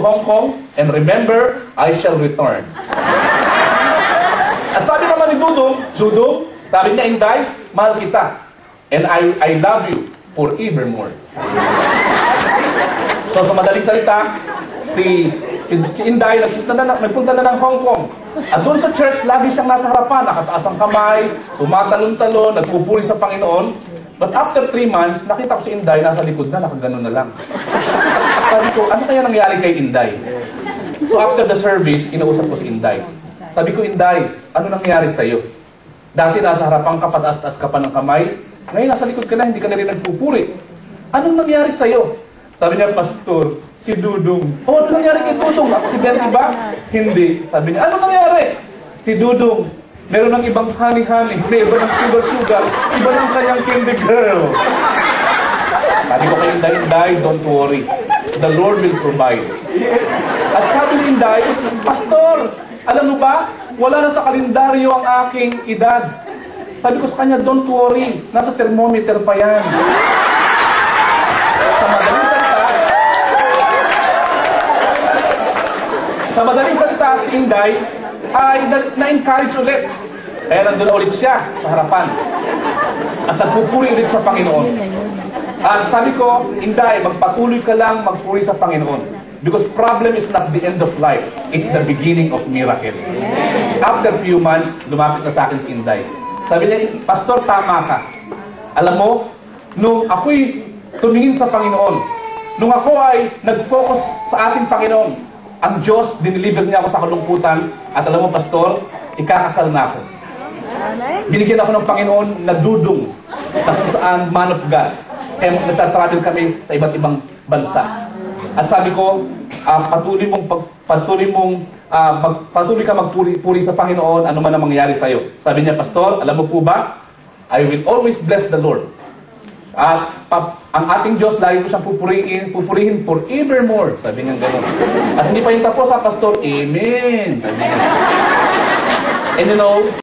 Hong Kong, and remember, I shall return. At sabi naman ni Dudong, sabi niya, Inday, mahal kita. And I love you forevermore. So sa madaling salita, si Inday nagpunta na ng Hong Kong. At doon sa church, lagi siyang nasa harapan, nakataas ang kamay, tumatalon-talon, nagpupuri sa Panginoon. But after 3 months, nakita ko si Inday, nasa likod na, nakaganon na lang. Sabi ko, ano kaya nangyari kay Inday? So after the service, inausap ko si Inday. Sabi ko, Inday, ano nangyari sa'yo? Dati nasa harapan ka, pataas-taas ka pa ng kamay. Ngayon, nasa likod ka na, hindi ka na rin nagpupuri. Anong nangyari sa'yo? Sabi niya, Pastor, si Dudong. Oh, ano nangyari kay Dudong? Ako si Bertie ba? Hindi. Sabi niya, ano nangyari? Si Dudong, meron ng ibang honey-honey, iba ng sugar-sugar, iba ng kanyang candy girl. Sabi ko kay Inday, don't worry. The Lord will provide. At sabi ni Inday, Pastor, alam mo ba, wala na sa kalendaryo ang aking edad. Sabi ko sa kanya, don't worry, nasa thermometer pa yan. Sa madaling salita, si Inday ay na-encourage ulit. Kaya nandun ulit siya sa harapan. At nagpupuri ulit sa Panginoon. At sabi ko, Inday, magpatuloy ka lang magpuri sa Panginoon. Because problem is not the end of life. It's the beginning of miracle. After few months, lumapit na sa akin si Inday. Sabi niya, Pastor, tama ka. Alam mo, nung ako'y tumingin sa Panginoon, nung ako ay nag-focus sa ating Panginoon, ang Diyos, diniliver niya ako sa kalungkutan, at alam mo, Pastor, ikakasal na ako. Binigyan ako ng Panginoon na Dudong, na kung saan man of God. Kaya nagtatravel kami sa iba't ibang bansa. At sabi ko, patuloy ka magpuri sa Panginoon, ano man ang mangyari sa'yo. Sabi niya, Pastor, alam mo po ba, I will always bless the Lord. At ang ating Diyos, lagi ko siyang pupurihin forevermore. Sabi niya gano'n. At hindi pa yung tapos, Pastor, Amen. Sabi niya. And you know,